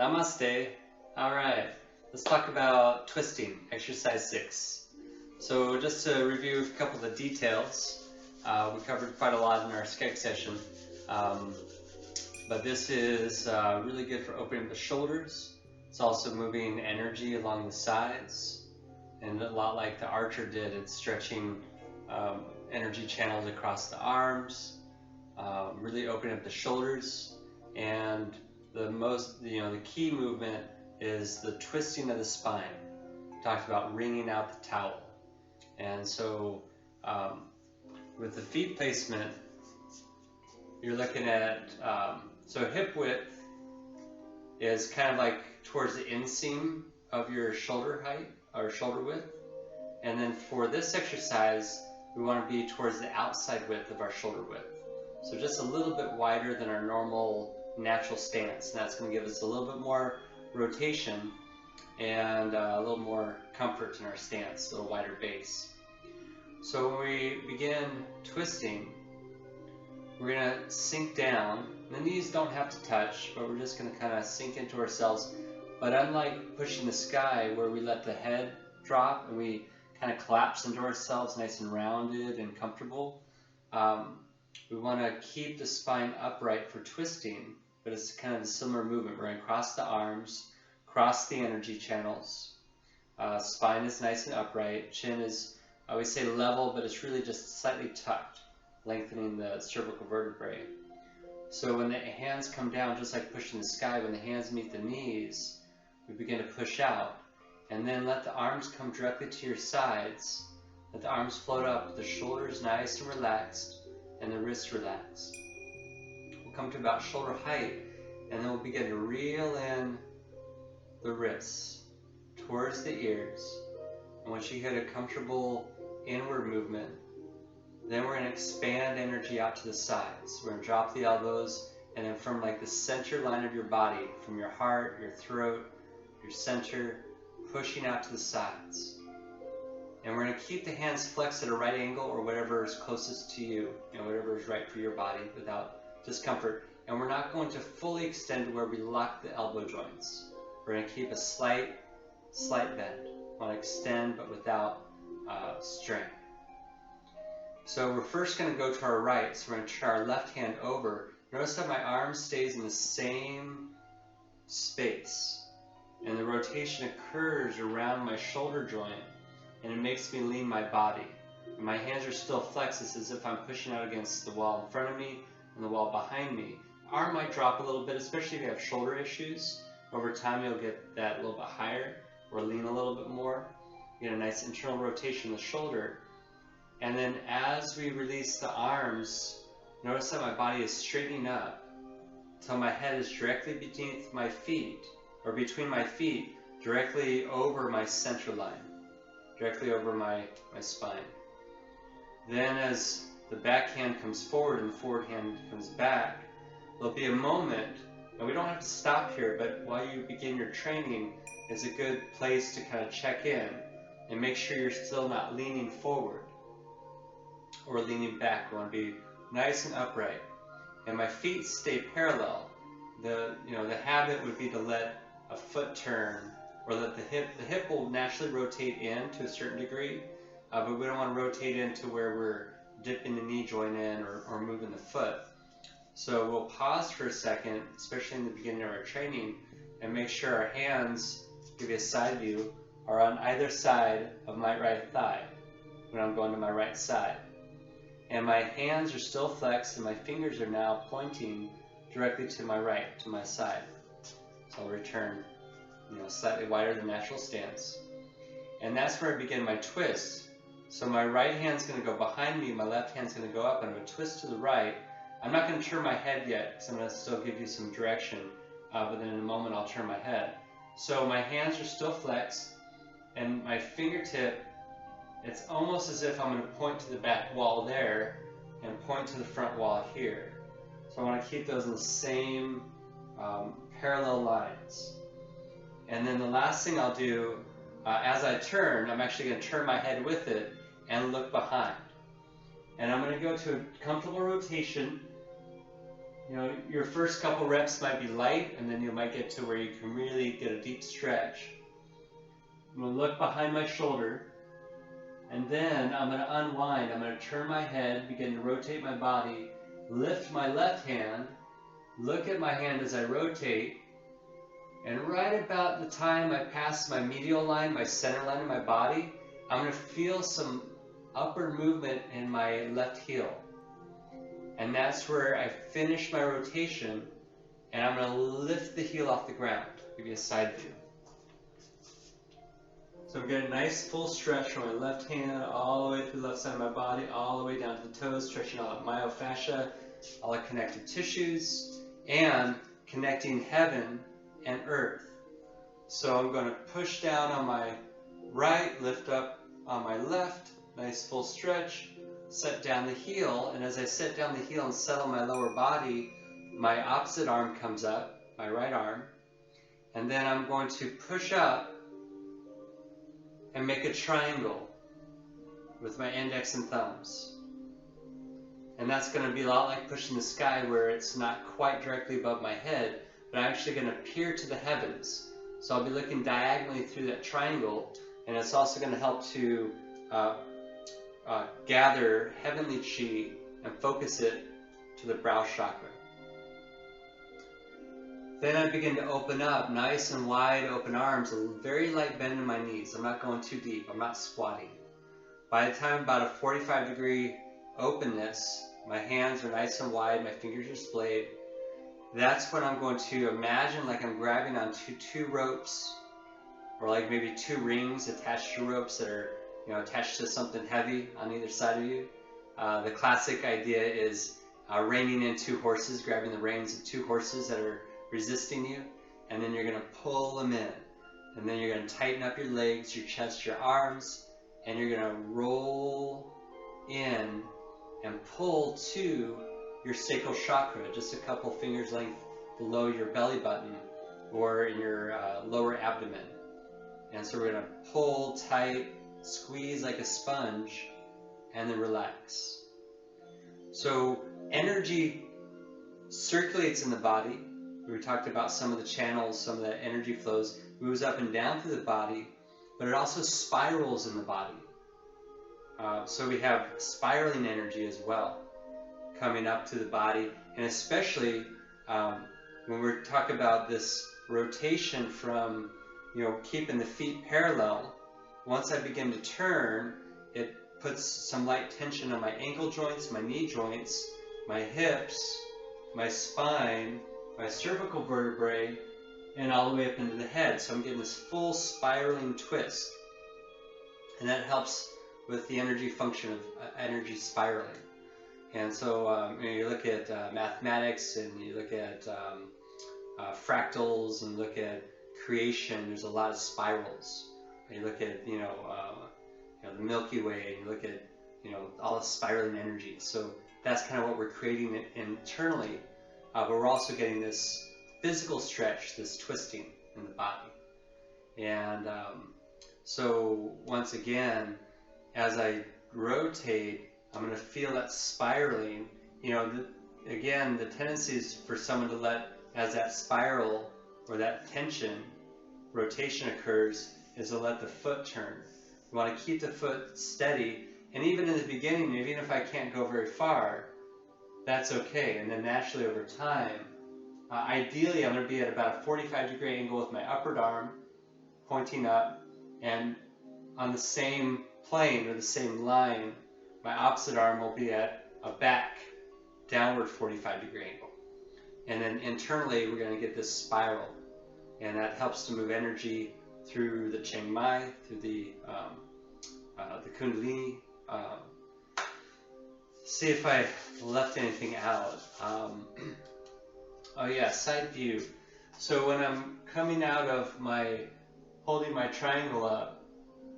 Namaste. All right, let's talk about twisting, exercise 6. So just to review a couple of the details, we covered quite a lot in our skeg session, but this is really good for opening the shoulders. It's also moving energy along the sides, and a lot like the archer did, it's stretching energy channels across the arms, really opening up the shoulders. And the key movement is the twisting of the spine. We talked about wringing out the towel. And so with the feet placement, you're looking at, so hip width is kind of like towards the inseam of your shoulder height or shoulder width. And then for this exercise, we want to be towards the outside width of our shoulder width. So just a little bit wider than our normal natural stance, and that's going to give us a little bit more rotation and a little more comfort in our stance, a little wider base. So when we begin twisting, we're going to sink down. The knees don't have to touch, but we're just going to kind of sink into ourselves. But unlike pushing the sky, where we let the head drop and we kind of collapse into ourselves nice and rounded and comfortable, we want to keep the spine upright for twisting, but it's kind of a similar movement. We're going to cross the arms, cross the energy channels. Spine is nice and upright. Chin is, I always say level, but it's really just slightly tucked, lengthening the cervical vertebrae. So when the hands come down, just like pushing the sky, when the hands meet the knees, we begin to push out. And then let the arms come directly to your sides. Let the arms float up, the shoulders nice and relaxed, and the wrists relaxed. We'll come to about shoulder height, and then we'll begin to reel in the wrists towards the ears. And once you hit a comfortable inward movement, then we're going to expand energy out to the sides. We're going to drop the elbows, and then from like the center line of your body, from your heart, your throat, your center, pushing out to the sides. And we're going to keep the hands flexed at a right angle or whatever is closest to you, whatever is right for your body without discomfort. And we're not going to fully extend to where we lock the elbow joints. We're going to keep a slight bend. We want to extend but without strain. So we're first going to go to our right. So we're going to turn our left hand over. Notice that my arm stays in the same space. And the rotation occurs around my shoulder joint. And it makes me lean my body. And my hands are still flexed. It's as if I'm pushing out against the wall in front of me and the wall behind me. Arm might drop a little bit, especially if you have shoulder issues. Over time, you'll get that a little bit higher or lean a little bit more. You get a nice internal rotation of the shoulder. And then as we release the arms, notice that my body is straightening up until my head is directly beneath my feet, or between my feet, directly over my center line. Directly over my spine. Then as the back hand comes forward and the forward hand comes back, there'll be a moment, and we don't have to stop here, but while you begin your training, is a good place to kind of check in and make sure you're still not leaning forward or leaning back. We want to be nice and upright. And my feet stay parallel. The habit would be to let a foot turn, or that the hip will naturally rotate in to a certain degree, but we don't want to rotate into where we're dipping the knee joint in or moving the foot. So we'll pause for a second, especially in the beginning of our training, and make sure our hands, give you a side view, are on either side of my right thigh when I'm going to my right side. And my hands are still flexed, and my fingers are now pointing directly to my right, to my side. So I'll return slightly wider than natural stance. And that's where I begin my twist. So my right hand's going to go behind me, my left hand's going to go up, and I'm going to twist to the right. I'm not going to turn my head yet, because I'm going to still give you some direction, but then in a moment I'll turn my head. So my hands are still flexed, and my fingertip, it's almost as if I'm going to point to the back wall there, and point to the front wall here. So I want to keep those in the same parallel lines. And then the last thing I'll do, as I turn, I'm actually going to turn my head with it and look behind. And I'm going to go to a comfortable rotation You know, your first couple reps might be light, and then you might get to where you can really get a deep stretch. I'm going to look behind my shoulder, and then I'm going to unwind. I'm going to turn my head, begin to rotate my body, lift my left hand, look at my hand as I rotate, and right about the time I pass my medial line, my center line of my body, I'm going to feel some upward movement in my left heel. And that's where I finish my rotation, and I'm going to lift the heel off the ground. Give you a side view. So I'm getting a nice full stretch from my left hand all the way through the left side of my body, all the way down to the toes, stretching all that myofascia, all the connective tissues, and connecting heaven and earth. So I'm going to push down on my right, lift up on my left, nice full stretch, set down the heel, and as I set down the heel and settle my lower body, my opposite arm comes up, my right arm, and then I'm going to push up and make a triangle with my index and thumbs. And that's going to be a lot like pushing the sky, where it's not quite directly above my head, but I'm actually going to peer to the heavens. So I'll be looking diagonally through that triangle, and it's also going to help to gather heavenly chi and focus it to the brow chakra. Then I begin to open up, nice and wide open arms, a very light bend in my knees. I'm not going too deep, I'm not squatting. By the time about a 45-degree openness, my hands are nice and wide, my fingers are splayed. That's when I'm going to imagine like I'm grabbing onto two ropes, or like maybe two rings attached to ropes that are, you know, attached to something heavy on either side of you. The classic idea is reining in two horses, grabbing the reins of two horses that are resisting you, and then you're going to pull them in, and then you're going to tighten up your legs, your chest, your arms, and you're going to roll in and pull to your sacral chakra, just a couple fingers length below your belly button or in your lower abdomen. And so we're going to pull tight, squeeze like a sponge, and then relax. So energy circulates in the body. We talked about some of the channels, some of the energy flows, moves up and down through the body, but it also spirals in the body. So we have spiraling energy as well coming up to the body, and especially when we're talking about this rotation from, you know, keeping the feet parallel. Once I begin to turn, it puts some light tension on my ankle joints, my knee joints, my hips, my spine, my cervical vertebrae, and all the way up into the head. So I'm getting this full spiraling twist, and that helps with the energy function of energy spiraling. And so you look at mathematics, and you look at fractals, and look at creation. There's a lot of spirals. And you look at the Milky Way, and you look at all the spiraling energy. So that's kind of what we're creating internally, but we're also getting this physical stretch, this twisting in the body. And so once again, as I rotate, I'm going to feel that spiraling. Again, the tendency is for someone to let, as that spiral or that tension, rotation occurs, is to let the foot turn. You want to keep the foot steady, and even in the beginning, even if I can't go very far, that's okay. And then naturally over time, ideally I'm going to be at about a 45-degree angle with my upper arm pointing up, and on the same plane or the same line, my opposite arm will be at a back downward 45-degree angle. And then internally we're going to get this spiral, and that helps to move energy through the Chiang Mai, through the Kundalini. See if I left anything out. Oh yeah, side view. So when I'm coming out of my, holding my triangle up,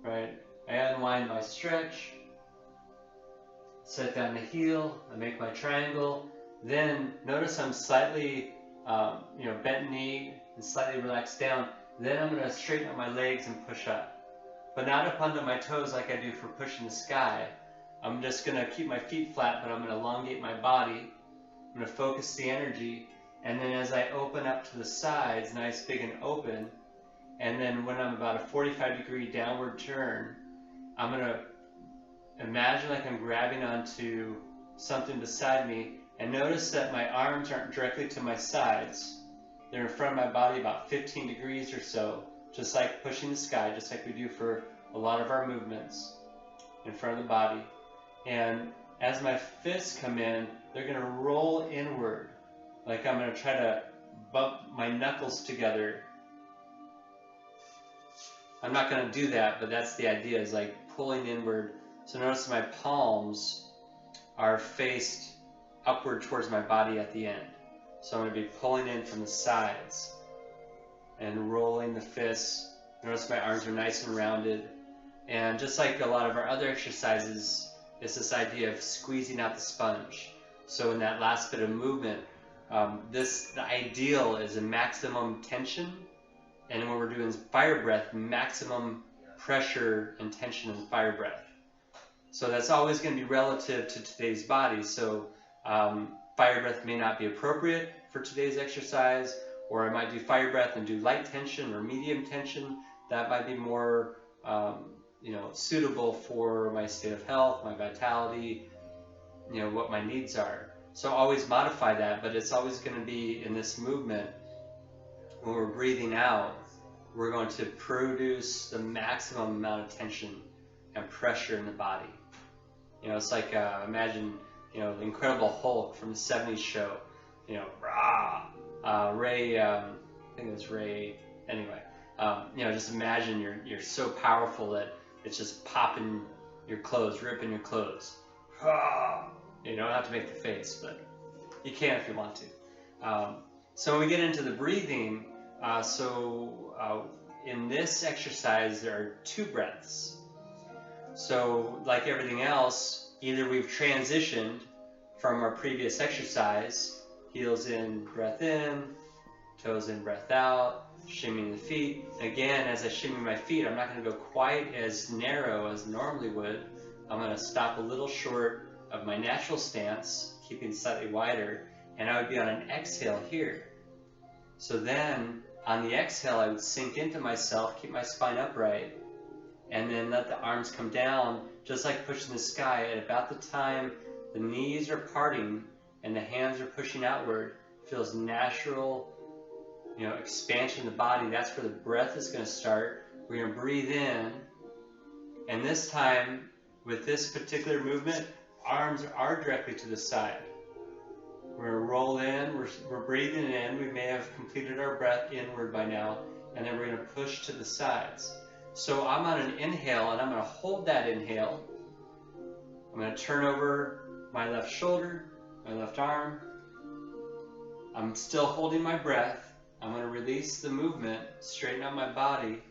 right, I unwind my stretch, set down the heel, I make my triangle, then notice I'm slightly bent knee and slightly relaxed down. Then I'm going to straighten up my legs and push up, but not up onto my toes like I do for pushing the sky. I'm just going to keep my feet flat, but I'm going to elongate my body, I'm going to focus the energy, and then as I open up to the sides, nice big and open, and then when I'm about a 45-degree downward turn, I'm going to imagine like I'm grabbing onto something beside me, and notice that my arms aren't directly to my sides. They're in front of my body about 15 degrees or so, just like pushing the sky, just like we do for a lot of our movements in front of the body. And as my fists come in, they're going to roll inward, like I'm going to try to bump my knuckles together. I'm not going to do that, but that's the idea, is like pulling inward. So notice my palms are faced upward towards my body at the end. So I'm going to be pulling in from the sides and rolling the fists. Notice my arms are nice and rounded. And just like a lot of our other exercises, it's this idea of squeezing out the sponge. So in that last bit of movement, the ideal is a maximum tension, and when we're doing fire breath, maximum pressure and tension in fire breath. So that's always going to be relative to today's body. So fire breath may not be appropriate for today's exercise, or I might do fire breath and do light tension or medium tension. That might be more suitable for my state of health, my vitality, what my needs are. So always modify that, but it's always going to be in this movement. When we're breathing out, we're going to produce the maximum amount of tension and pressure in the body. It's like imagine the Incredible Hulk from the '70s show. Ray. I think it was Ray. Anyway, just imagine you're so powerful that it's just popping your clothes, ripping your clothes. You don't have to make the face, but you can if you want to. So when we get into the breathing, in this exercise there are 2 breaths. So like everything else, either we've transitioned from our previous exercise, heels in, breath in, toes in, breath out, shimmying the feet. Again, as I shimmy my feet, I'm not going to go quite as narrow as normally would. I'm going to stop a little short of my natural stance, keeping slightly wider, and I would be on an exhale here. So then, on the exhale, I would sink into myself, keep my spine upright, and then let the arms come down, just like pushing the sky. At about the time the knees are parting and the hands are pushing outward, feels natural, expansion of the body. That's where the breath is going to start. We're going to breathe in, and this time, with this particular movement, arms are directly to the side. We're going to roll in, we're breathing in, we may have completed our breath inward by now, and then we're going to push to the sides. So I'm on an inhale, and I'm going to hold that inhale. I'm going to turn over my left shoulder, my left arm. I'm still holding my breath. I'm going to release the movement, straighten out my body,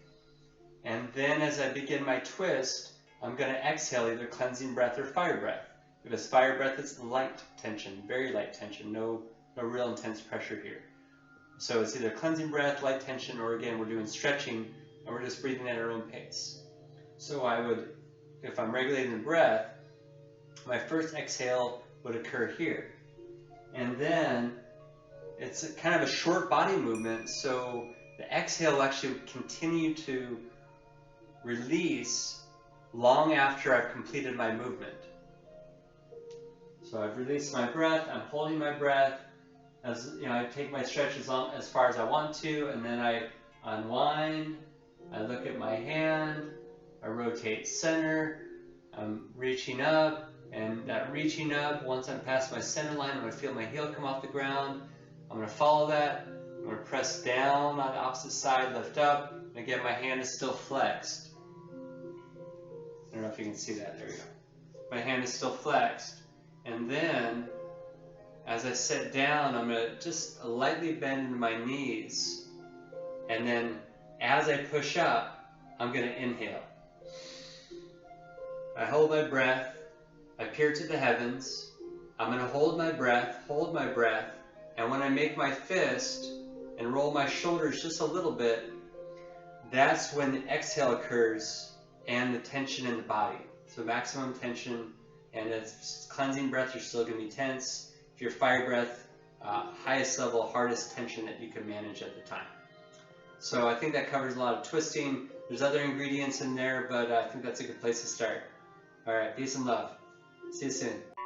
and then as I begin my twist, I'm going to exhale either cleansing breath or fire breath. If it's fire breath, it's light tension, very light tension, no real intense pressure here. So it's either cleansing breath, light tension, or again, we're doing stretching, and we're just breathing at our own pace. So I would, if I'm regulating the breath, my first exhale would occur here. And then it's kind of a short body movement, so the exhale will actually continue to release long after I've completed my movement. So I've released my breath, I'm holding my breath, I take my stretch as far as I want to, and then I unwind, I look at my hand, I rotate center, I'm reaching up, and that reaching up, once I'm past my center line, I'm going to feel my heel come off the ground. I'm going to follow that, I'm going to press down on the opposite side, lift up, and again my hand is still flexed. I don't know if you can see that, there we go. My hand is still flexed. And then, as I sit down, I'm going to just lightly bend my knees. And then, as I push up, I'm going to inhale. I hold my breath. I peer to the heavens. I'm going to hold my breath. And when I make my fist and roll my shoulders just a little bit, that's when the exhale occurs and the tension in the body. So maximum tension. And it's cleansing breath, you're still going to be tense. if you're fire breath, highest level, hardest tension that you can manage at the time. So I think that covers a lot of twisting. There's other ingredients in there, but I think that's a good place to start. All right, peace and love. See you soon.